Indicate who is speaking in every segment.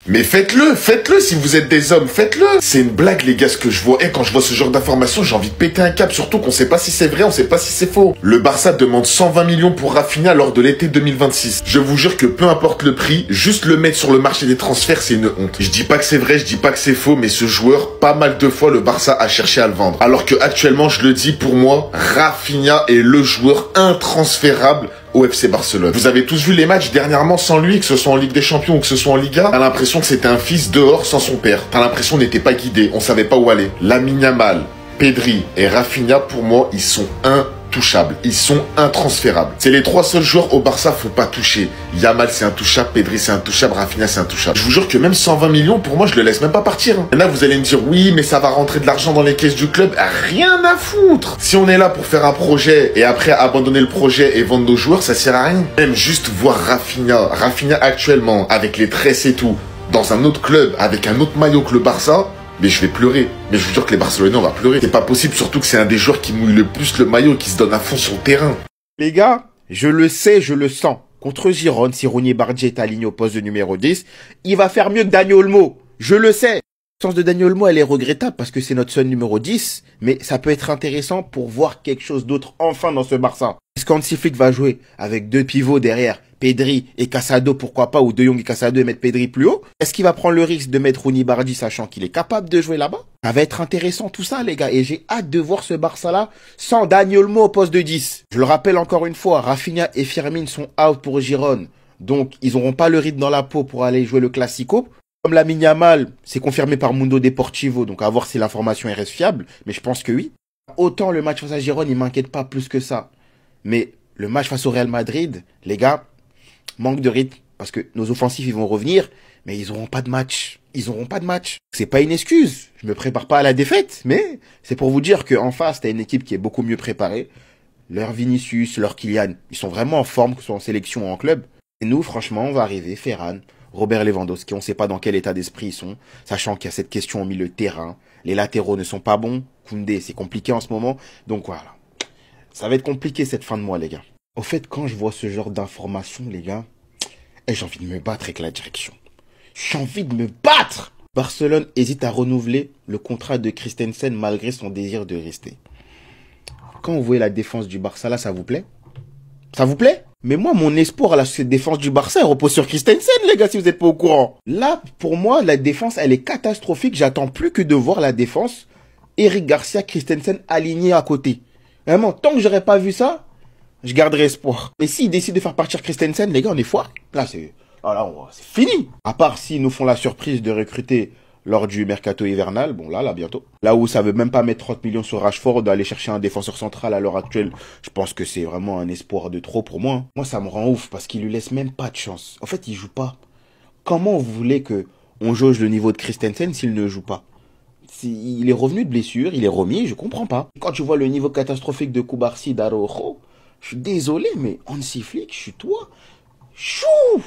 Speaker 1: Mais faites-le si vous êtes des hommes, faites-le. C'est une blague les gars ce que je vois. Et quand je vois ce genre d'informations, j'ai envie de péter un câble, surtout qu'on sait pas si c'est vrai, on sait pas si c'est faux. Le Barça demande 120 millions pour Rafinha lors de l'été 2026. Je vous jure que peu importe le prix, juste le mettre sur le marché des transferts, c'est une honte. Je dis pas que c'est vrai, je dis pas que c'est faux, mais ce joueur, pas mal de fois le Barça a cherché à le vendre. Alors que actuellement, je le dis pour moi, Rafinha est le joueur intransférable au FC Barcelone. Vous avez tous vu les matchs dernièrement sans lui, que ce soit en Ligue des Champions ou que ce soit en Liga. T'as l'impression que c'était un fils dehors sans son père. T'as l'impression qu'on n'était pas guidé, on savait pas où aller. Lamine Yamal, Pedri et Rafinha, pour moi, ils sont intouchables. Ils sont intransférables. C'est les trois seuls joueurs au Barça, faut pas toucher. Yamal, c'est intouchable. Pedri, c'est intouchable. Rafinha, c'est intouchable. Je vous jure que même 120 millions, pour moi, je le laisse même pas partir. Là, vous allez me dire, oui, mais ça va rentrer de l'argent dans les caisses du club. Rien à foutre. Si on est là pour faire un projet et après abandonner le projet et vendre nos joueurs, ça sert à rien. Même juste voir Rafinha actuellement, avec les tresses et tout, dans un autre club, avec un autre maillot que le Barça, mais je vais pleurer. Mais je vous jure que les Barcelonais, on va pleurer. C'est pas possible, surtout que c'est un des joueurs qui mouille le plus le maillot et qui se donne à fond sur le terrain.
Speaker 2: Les gars, je le sais, je le sens. Contre Girone, si Ronny Bardi est aligné au poste de numéro 10, il va faire mieux que Dani Olmo. Je le sais. La chance de Dani Olmo, elle est regrettable parce que c'est notre seul numéro 10, mais ça peut être intéressant pour voir quelque chose d'autre enfin dans ce Barça. Est-ce qu'Hansi Flick va jouer avec deux pivots derrière, Pedri et Casado, pourquoi pas, ou De Jong et Casado et mettre Pedri plus haut? Est-ce qu'il va prendre le risque de mettre Ronny Bardi sachant qu'il est capable de jouer là-bas? Ça va être intéressant tout ça les gars, et j'ai hâte de voir ce Barça-là sans Dani Olmo au poste de 10. Je le rappelle encore une fois, Rafinha et Firmin sont out pour Girone, donc ils n'auront pas le rythme dans la peau pour aller jouer le Classico. Comme Lamine Yamal, c'est confirmé par Mundo Deportivo, donc à voir si l'information reste fiable, mais je pense que oui. Autant le match face à Girone, il m'inquiète pas plus que ça. Mais le match face au Real Madrid, les gars, manque de rythme, parce que nos offensifs, ils vont revenir, mais ils auront pas de match. Ils auront pas de match. C'est pas une excuse, je me prépare pas à la défaite, mais c'est pour vous dire qu'en face, t'as une équipe qui est beaucoup mieux préparée. Leur Vinicius, leur Kylian, ils sont vraiment en forme, que ce soit en sélection ou en club. Et nous, franchement, on va arriver, Ferran, Robert Lewandowski, on ne sait pas dans quel état d'esprit ils sont, sachant qu'il y a cette question au milieu de terrain. Les latéraux ne sont pas bons. Koundé, c'est compliqué en ce moment. Donc voilà. Ça va être compliqué cette fin de mois, les gars. Au fait, quand je vois ce genre d'informations, les gars, j'ai envie de me battre avec la direction. J'ai envie de me battre! Barcelone hésite à renouveler le contrat de Christensen malgré son désir de rester. Quand vous voyez la défense du Barça, là, ça vous plaît? Ça vous plaît? Mais moi, mon espoir à la défense du Barça, elle repose sur Christensen, les gars, si vous n'êtes pas au courant. Là, pour moi, la défense, elle est catastrophique. J'attends plus que de voir la défense. Eric Garcia, Christensen alignés à côté. Vraiment, tant que j'aurais pas vu ça, je garderai espoir. Mais s'ils décident de faire partir Christensen, les gars, on est foirés. Là, c'est fini. À part s'ils nous font la surprise de recruter lors du mercato hivernal, bon là bientôt. Là où ça veut même pas mettre 30 millions sur Rashford, d'aller chercher un défenseur central à l'heure actuelle, je pense que c'est vraiment un espoir de trop pour moi. Moi ça me rend ouf parce qu'il lui laisse même pas de chance. En fait il joue pas. Comment vous voulez que on jauge le niveau de Christensen s'il ne joue pas? Il est revenu de blessure, il est remis, je comprends pas. Quand tu vois le niveau catastrophique de Cubarsí, d'Araujo, je suis désolé mais Hansi Flick, je suis toi. Joue.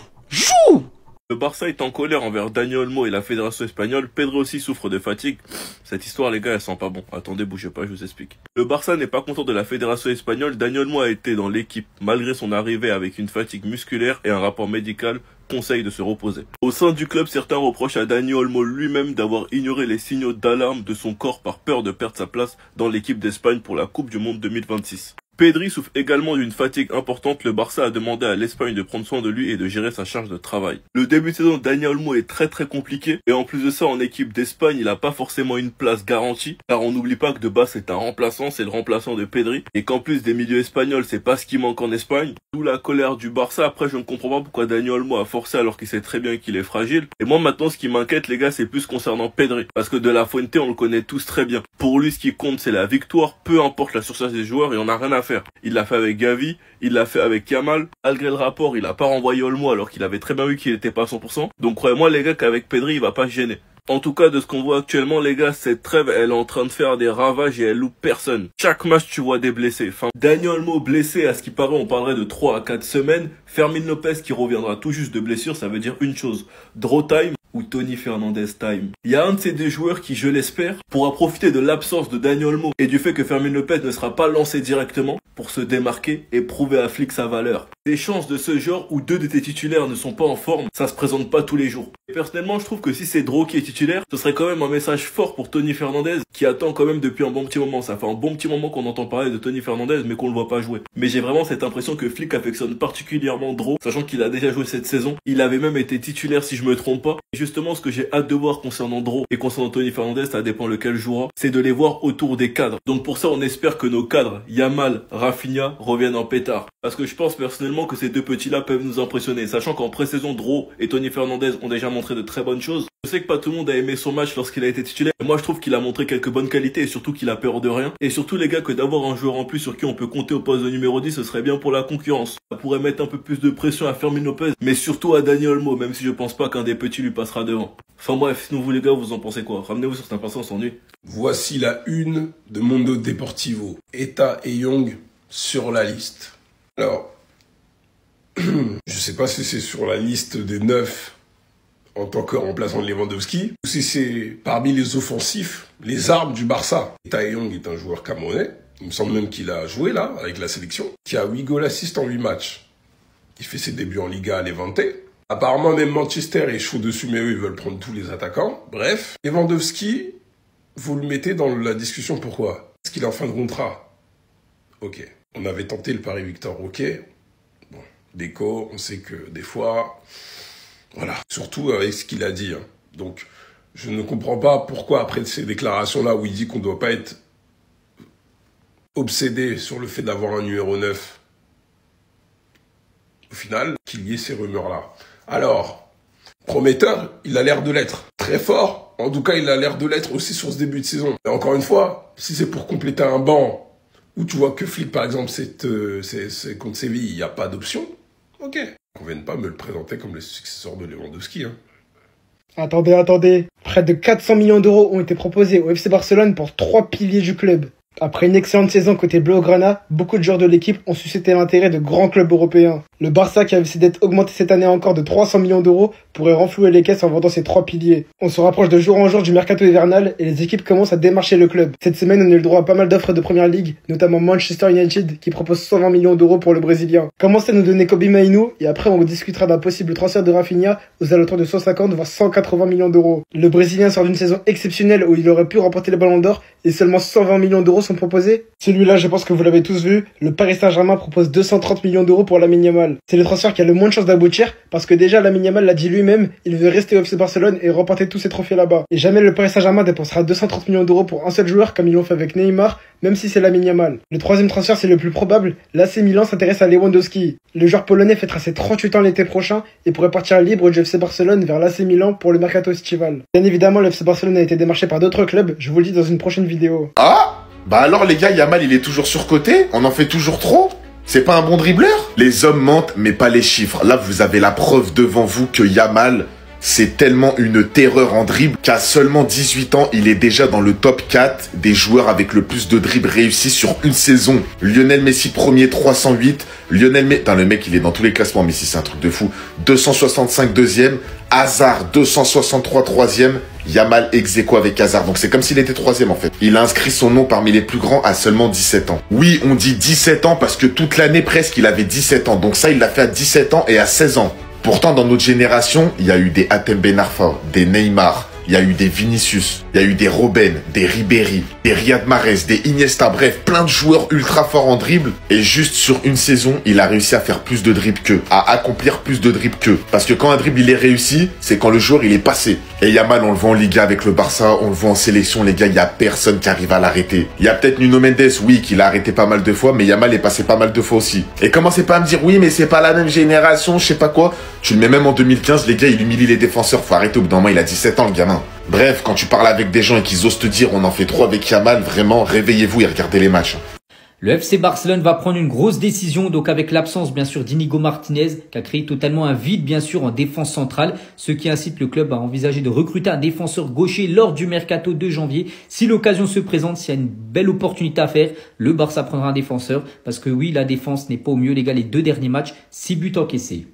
Speaker 3: Le Barça est en colère envers Dani Olmo et la fédération espagnole. Pedri aussi souffre de fatigue. Cette histoire, les gars, elle sent pas bon. Attendez, bougez pas, je vous explique. Le Barça n'est pas content de la fédération espagnole. Dani Olmo a été dans l'équipe malgré son arrivée avec une fatigue musculaire et un rapport médical conseille de se reposer. Au sein du club, certains reprochent à Dani Olmo lui-même d'avoir ignoré les signaux d'alarme de son corps par peur de perdre sa place dans l'équipe d'Espagne pour la Coupe du Monde 2026. Pedri souffre également d'une fatigue importante. Le Barça a demandé à l'Espagne de prendre soin de lui et de gérer sa charge de travail. Le début de saison de Dani Olmo est très compliqué. Et en plus de ça, en équipe d'Espagne, il n'a pas forcément une place garantie. Car on n'oublie pas que de base c'est un remplaçant, c'est le remplaçant de Pedri. Et qu'en plus des milieux espagnols, c'est pas ce qui manque en Espagne. D'où la colère du Barça. Après, je ne comprends pas pourquoi Dani Olmo a forcé alors qu'il sait très bien qu'il est fragile. Et moi maintenant, ce qui m'inquiète les gars, c'est plus concernant Pedri. Parce que De La Fuente, on le connaît tous très bien. Pour lui, ce qui compte, c'est la victoire. Peu importe la surcharge des joueurs, et on n'a rien à faire. Il l'a fait avec Gavi, il l'a fait avec Yamal. Malgré le rapport, il a pas renvoyé Olmo alors qu'il avait très bien vu qu'il était pas à 100%. Donc croyez-moi les gars qu'avec Pedri, il va pas se gêner. En tout cas, de ce qu'on voit actuellement, les gars, cette trêve, elle est en train de faire des ravages et elle loupe personne. Chaque match, tu vois des blessés. Enfin, Dani Olmo blessé, à ce qui paraît, on parlerait de 3 à 4 semaines. Fermin Lopez qui reviendra tout juste de blessure, ça veut dire une chose. Draw time. ou Tony Fernandez time. Il y a un de ces deux joueurs qui, je l'espère, pourra profiter de l'absence de Dani Olmo et du fait que Fermin Lopez ne sera pas lancé directement pour se démarquer et prouver à Flick sa valeur. Des chances de ce genre où deux de tes titulaires ne sont pas en forme, ça se présente pas tous les jours. Et personnellement, je trouve que si c'est Dro qui est titulaire, ce serait quand même un message fort pour Tony Fernandez qui attend quand même depuis un bon petit moment. Ça fait un bon petit moment qu'on entend parler de Tony Fernandez mais qu'on le voit pas jouer. Mais j'ai vraiment cette impression que Flick affectionne particulièrement Dro, sachant qu'il a déjà joué cette saison. Il avait même été titulaire si je me trompe pas. Et justement, ce que j'ai hâte de voir concernant Dro et concernant Tony Fernandez, ça dépend lequel jouera, c'est de les voir autour des cadres. Donc pour ça, on espère que nos cadres, Yamal, Rafinha, reviennent en pétard. Parce que je pense personnellement que ces deux petits-là peuvent nous impressionner, sachant qu'en pré-saison, Dro et Tony Fernandez ont déjà montré de très bonnes choses. Je sais que pas tout le monde a aimé son match lorsqu'il a été titulaire. Moi, je trouve qu'il a montré quelques bonnes qualités et surtout qu'il a peur de rien. Et surtout, les gars, que d'avoir un joueur en plus sur qui on peut compter au poste de numéro 10, ce serait bien pour la concurrence. Ça pourrait mettre un peu plus de pression à Fermin Lopez, mais surtout à Dani Olmo, même si je pense pas qu'un des petits lui passera devant. Enfin bref, sinon vous les gars, vous en pensez quoi? Ramenez-vous sur cette on s'ennuie.
Speaker 4: Voici la une de Mundo Deportivo. Eta et Young sur la liste. Alors, je sais pas si c'est sur la liste des 9 en tant que remplaçant de Lewandowski, ou si c'est parmi les offensifs, les armes du Barça. Eta et Young est un joueur camerounais, il me semble même qu'il a joué là, avec la sélection, qui a 8 goals assists en 8 matchs. Il fait ses débuts en Liga à Levante. Apparemment, même Manchester est chaud dessus, mais eux, ils veulent prendre tous les attaquants. Bref, Lewandowski, vous le mettez dans la discussion, pourquoi? Parce qu'il est en fin de contrat. Ok. On avait tenté le pari Victor Roquet. Bon, Deco, on sait que des fois... Voilà. Surtout avec ce qu'il a dit. Hein. Donc, je ne comprends pas pourquoi, après ces déclarations-là, où il dit qu'on ne doit pas être obsédé sur le fait d'avoir un numéro 9, au final, qu'il y ait ces rumeurs-là. Alors, prometteur, il a l'air de l'être. Très fort, en tout cas, il a l'air de l'être aussi sur ce début de saison. Et encore une fois, si c'est pour compléter un banc, où tu vois que Flick, par exemple, c'est contre Séville, il n'y a pas d'option, ok. On ne vienne pas me le présenter comme le successeur de Lewandowski. Hein.
Speaker 5: Attendez. Près de 400 millions d'euros ont été proposés au FC Barcelone pour 3 piliers du club. Après une excellente saison côté Blaugrana, beaucoup de joueurs de l'équipe ont suscité l'intérêt de grands clubs européens. Le Barça, qui a vu ses dettes augmenter cette année encore de 300 millions d'euros, pourrait renflouer les caisses en vendant ses 3 piliers. On se rapproche de jour en jour du mercato hivernal et les équipes commencent à démarcher le club. Cette semaine, on a eu le droit à pas mal d'offres de première ligue, notamment Manchester United qui propose 120 millions d'euros pour le Brésilien. Commencez à nous donner Kobe Mainu et après on discutera d'un possible transfert de Rafinha aux alentours de 150 voire 180 millions d'euros. Le Brésilien sort d'une saison exceptionnelle où il aurait pu remporter le Ballon d'Or et seulement 120 millions d'euros sont proposés. Celui-là, je pense que vous l'avez tous vu, le Paris Saint-Germain propose 230 millions d'euros pour Lamine Yamal. C'est le transfert qui a le moins de chances d'aboutir parce que déjà Lamine Yamal l'a dit lui-même, il veut rester au FC Barcelone et remporter tous ses trophées là-bas. Et jamais le Paris Saint-Germain dépensera 230 millions d'euros pour un seul joueur comme ils l'ont fait avec Neymar, même si c'est Lamine Yamal. Le troisième transfert, c'est le plus probable, l'AC Milan s'intéresse à Lewandowski. Le joueur polonais fêtera ses 38 ans l'été prochain et pourrait partir libre du FC Barcelone vers l'AC Milan pour le mercato estival. Bien évidemment, le FC Barcelone a été démarché par d'autres clubs, je vous le dis dans une prochaine vidéo.
Speaker 1: Ah, bah alors les gars, Yamal il est toujours surcoté? On en fait toujours trop? C'est pas un bon dribbleur? Les hommes mentent, mais pas les chiffres. Là, vous avez la preuve devant vous que Yamal, c'est tellement une terreur en dribble qu'à seulement 18 ans, il est déjà dans le top 4 des joueurs avec le plus de dribbles réussis sur une saison. Lionel Messi premier, 308. Lionel Messi... Putain, le mec, il est dans tous les classements, Messi, c'est un truc de fou. 265 deuxième. Hazard, 263 troisième. Yamal ex aequo avec Hazard. Donc c'est comme s'il était troisième en fait. Il a inscrit son nom parmi les plus grands à seulement 17 ans. Oui, on dit 17 ans parce que toute l'année presque, il avait 17 ans. Donc ça, il l'a fait à 17 ans et à 16 ans. Pourtant, dans notre génération, il y a eu des Hatem Ben Arfa, des Neymar, il y a eu des Vinicius, il y a eu des Robben, des Ribéry, des Riyad Mahrez, des Iniesta, bref, plein de joueurs ultra forts en dribble. Et juste sur une saison, il a réussi à faire plus de dribbles qu'eux, à accomplir plus de dribbles qu'eux. Parce que quand un dribble il est réussi, c'est quand le joueur il est passé. Et Yamal, on le voit en Liga avec le Barça, on le voit en sélection, les gars, il y a personne qui arrive à l'arrêter. Il y a peut-être Nuno Mendes, oui, qui l'a arrêté pas mal de fois, mais Yamal est passé pas mal de fois aussi. Et commencez pas à me dire, oui, mais c'est pas la même génération, je sais pas quoi. Tu le mets même en 2015, les gars, il humilie les défenseurs, faut arrêter au bout d'un moment, il a 17 ans, le gamin. Bref, quand tu parles avec des gens et qu'ils osent te dire, on en fait trop avec Yamal, vraiment, réveillez-vous et regardez les matchs.
Speaker 6: Le FC Barcelone va prendre une grosse décision, donc avec l'absence bien sûr d'Inigo Martinez, qui a créé totalement un vide bien sûr en défense centrale, ce qui incite le club à envisager de recruter un défenseur gaucher lors du mercato de janvier. Si l'occasion se présente, s'il y a une belle opportunité à faire, le Barça prendra un défenseur, parce que oui, la défense n'est pas au mieux les gars, les 2 derniers matchs, 6 buts encaissés.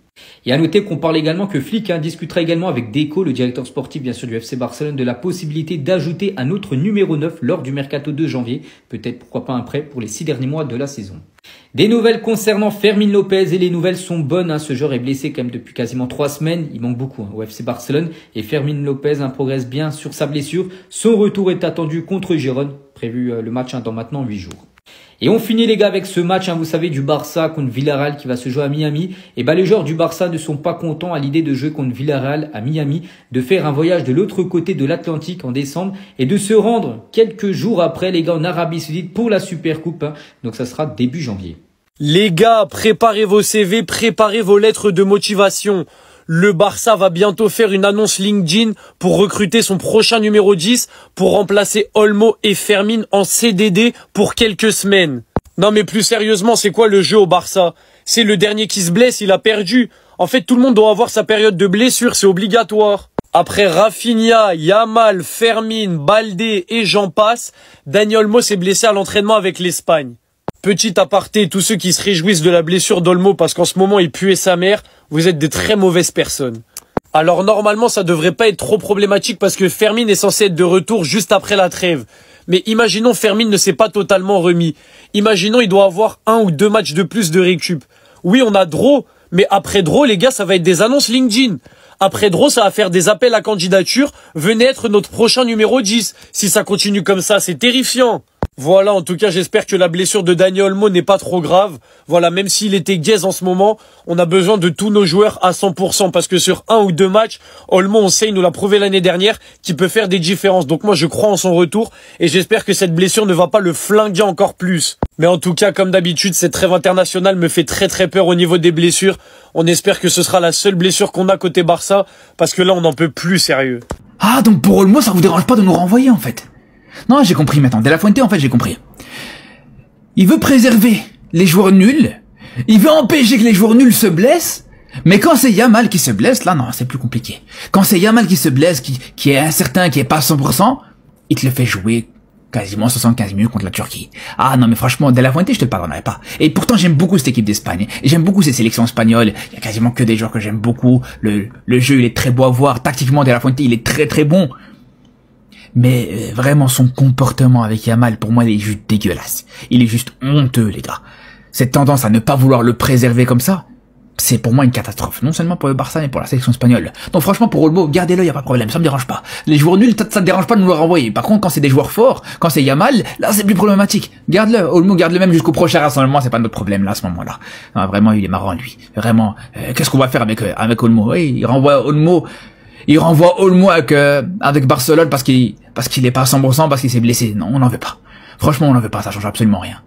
Speaker 6: Et à noter qu'on parle également que Flick discutera également avec Deco, le directeur sportif bien sûr du FC Barcelone, de la possibilité d'ajouter un autre numéro 9 lors du mercato de janvier. Peut-être pourquoi pas un prêt pour les 6 derniers mois de la saison. Des nouvelles concernant Fermín López et les nouvelles sont bonnes. Ce joueur est blessé quand même depuis quasiment 3 semaines. Il manque beaucoup au FC Barcelone et Fermín López progresse bien sur sa blessure. Son retour est attendu contre Gérone, prévu le match dans maintenant 8 jours. Et on finit les gars avec ce match, vous savez, du Barça contre Villarreal qui va se jouer à Miami. Et les joueurs du Barça ne sont pas contents à l'idée de jouer contre Villarreal à Miami, de faire un voyage de l'autre côté de l'Atlantique en décembre et de se rendre quelques jours après les gars en Arabie Saoudite pour la Super Coupe. Donc ça sera début janvier.
Speaker 7: Les gars, préparez vos CV, préparez vos lettres de motivation. Le Barça va bientôt faire une annonce LinkedIn pour recruter son prochain numéro 10 pour remplacer Olmo et Fermín en CDD pour quelques semaines. Non mais plus sérieusement, c'est quoi le jeu au Barça? C'est le dernier qui se blesse, il a perdu. En fait, tout le monde doit avoir sa période de blessure, c'est obligatoire. Après Rafinha, Yamal, Fermín, Baldé et j'en passe, Dani Olmo s'est blessé à l'entraînement avec l'Espagne. Petit aparté, tous ceux qui se réjouissent de la blessure d'Olmo parce qu'en ce moment il puait sa mère, vous êtes des très mauvaises personnes. Alors normalement ça devrait pas être trop problématique parce que Fermín est censé être de retour juste après la trêve. Mais imaginons Fermín ne s'est pas totalement remis. Imaginons il doit avoir 1 ou 2 matchs de plus de récup. Oui on a Dro, mais après Dro les gars ça va être des annonces LinkedIn. Après Dro ça va faire des appels à candidature, venez être notre prochain numéro 10. Si ça continue comme ça c'est terrifiant. Voilà, en tout cas, j'espère que la blessure de Dani Olmo n'est pas trop grave. Voilà, même s'il était gaze en ce moment, on a besoin de tous nos joueurs à 100% parce que sur 1 ou 2 matchs, Olmo, on sait, il nous l'a prouvé l'année dernière, qu'il peut faire des différences. Donc moi, je crois en son retour et j'espère que cette blessure ne va pas le flinguer encore plus. Mais en tout cas, comme d'habitude, cette trêve internationale me fait très très peur au niveau des blessures. On espère que ce sera la seule blessure qu'on a côté Barça parce que là, on n'en peut plus, sérieux.
Speaker 8: Ah, donc pour Olmo, ça vous dérange pas de nous renvoyer en fait? Non, j'ai compris maintenant. De La Fuente, en fait, j'ai compris. Il veut préserver les joueurs nuls. Il veut empêcher que les joueurs nuls se blessent. Mais quand c'est Yamal qui se blesse, là, non, c'est plus compliqué. Quand c'est Yamal qui se blesse, qui est incertain, qui est pas à 100%, il te le fait jouer quasiment 75 minutes contre la Turquie. Ah non, mais franchement, De La Fuente, je te le pardonnerai pas. Et pourtant, j'aime beaucoup cette équipe d'Espagne. Et j'aime beaucoup ces sélections espagnoles. Il y a quasiment que des joueurs que j'aime beaucoup. Le jeu, il est très beau à voir. Tactiquement, De La Fuente, il est très très bon. Mais vraiment, son comportement avec Yamal, pour moi, il est juste dégueulasse. Il est juste honteux, les gars. Cette tendance à ne pas vouloir le préserver comme ça, c'est pour moi une catastrophe. Non seulement pour le Barça, mais pour la sélection espagnole. Donc franchement, pour Olmo, gardez-le, y a pas de problème, ça me dérange pas. Les joueurs nuls, ça te dérange pas de nous le renvoyer. Par contre, quand c'est des joueurs forts, quand c'est Yamal, là, c'est plus problématique. Garde-le, Olmo, garde-le même jusqu'au prochain rassemblement, c'est pas notre problème, là, à ce moment-là. Non, vraiment, il est marrant, lui. Vraiment, qu'est-ce qu'on va faire avec Olmo? Oui, il renvoie Olmo avec Barcelone parce qu'il est pas à 100%, parce qu'il s'est blessé. Non, on n'en veut pas. Franchement, on n'en veut pas, ça change absolument rien.